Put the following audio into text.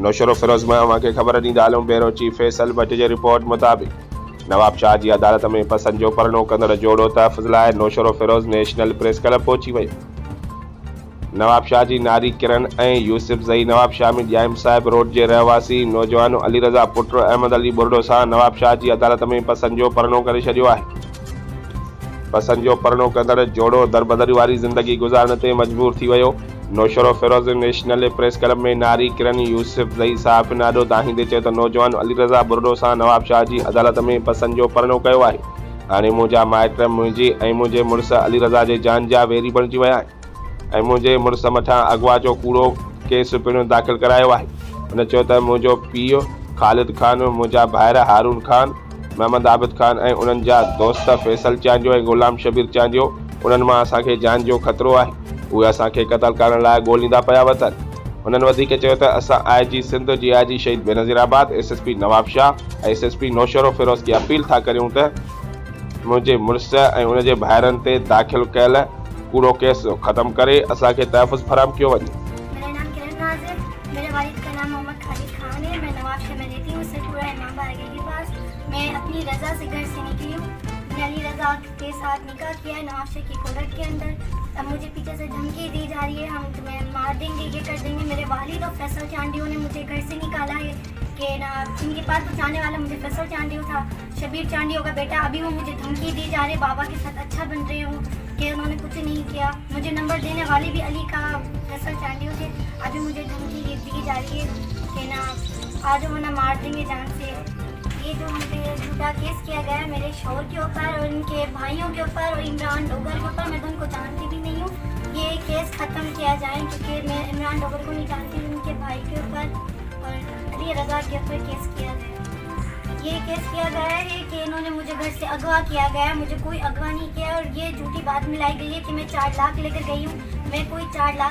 नौशरो फिरोज़ मां खे ख़बर ॾींदा हलूं। Bureau chief Faisal Bhatt ji report मुताबिक़ नवाब शाह जी अदालत में पसंदि जो परणो कंदड़ जोड़ो तहफ़ुज़ लाइ Naushahro Firoz national press club पहुची वियो। नवाब शाह जी नारी किरण ऐं यूसुफ ज़ई नवाब शाह में जाइम साहिब रोड जे रहवासी नौजवान अली रज़ा पुट अहमद अली बुर्डो सां नवाब शाह जी अदालत में पसंदि जो परणो करे छॾियो आहे। पसंदि जो परणो कंदड़ जोड़ो दरबदरी वारी ज़िंदगी गुज़ारण ते मजबूर थी वियो। Naushahro Firoz national press club में नारी किरण यूसुफ ज़ई साहब नाडो दाहींदे चयो त नौजवान अली रज़ा बुर्डो सां नवाब शाह जी अदालत में पसंदि जो परणो कयो आहे। हाणे मुंहिंजा माइट मुंहिंजी ऐं मुंहिंजे मुड़ुस अली रज़ा जे जान जा वेरी बणिजी विया आहिनि ऐं मुंहिंजे मुड़ुस मथां अगवा जो कूड़ो केस पिणु दाख़िल करायो आहे। हुन चयो त मुंहिंजो पीउ ख़ालिद ख़ान, मुंहिंजा भाइर हारून ख़ान, मोहम्मद आबिद ख़ान ऐं उन्हनि जा दोस्त फैसल चांडियो ऐं ग़ुलाम शबीर चांडियो, उन्हनि मां असांखे जान जो ख़तरो आहे। उहे असांखे क़तल करण लाइ ॻोल्हींदा पिया वतनि। उन्हनि वधीक चयो त असां IG सिंध जी IG शहीद बेनज़ीराबाद, SSP नवाब शाह ऐं SSP नौशरो फिरोज़ खे अपील था करियूं त मुंहिंजे मुड़ुस ऐं उन जे भाइरनि ते दाख़िल कयल कूड़ो केस ख़त्म करे असांखे तहफ़ुज़ फराहम कयो वञे। मेरा नाम किरण नाज़ है। मेरे वालिद का नाम मोहम्मद खालिद खान है। मैं नवाब शाह में रहती हूँ, सरपुरा इमाम बारगाह के पास। मैं अपनी रज़ा से घर से निकली हूँ। मैंने अली रज़ा के साथ निकाह किया है नवाब शाह की कोर्ट के अंदर। अब मुझे पीछे से धमकी दी जा रही है, हम तुम्हें मार देंगे, ये कर देंगे। मेरे वालिद और फैसल चांडियों ने मुझे घर से निकाला है कि ना इनके पास पहुँचाने वाला मुझे फैसल चांडियो था, शबीर चांडियो का बेटा। अभी वो मुझे धमकी दी जा रहे, बाबा के साथ अच्छा बन रहे हूँ कि उन्होंने कुछ नहीं किया। मुझे नंबर देने वाले भी अली का फैसल चांडियो थे। अभी मुझे धमकी दी जा रही है कि ना आज वो ना मार देंगे जान से। ये जो मुझे झूठा केस किया गया है मेरे शौहर के ऊपर और इनके भाइयों के ऊपर और इमरान डोगर के ऊपर, मैं तो उनको जानती भी नहीं हूँ। ये केस ख़त्म किया जाए क्योंकि मैं इमरान डोगर को नहीं जानती हूँ। उनके भाई के ऊपर और अली रज़ा के ऊपर केस किया गया। ये केस किया गया है कि इन्होंने मुझे घर से अगवा किया गया है। मुझे कोई अगवा नहीं किया और ये झूठी बात मिलाई गई है कि मैं 4 लाख लेकर गई हूँ। मैं कोई 4 लाख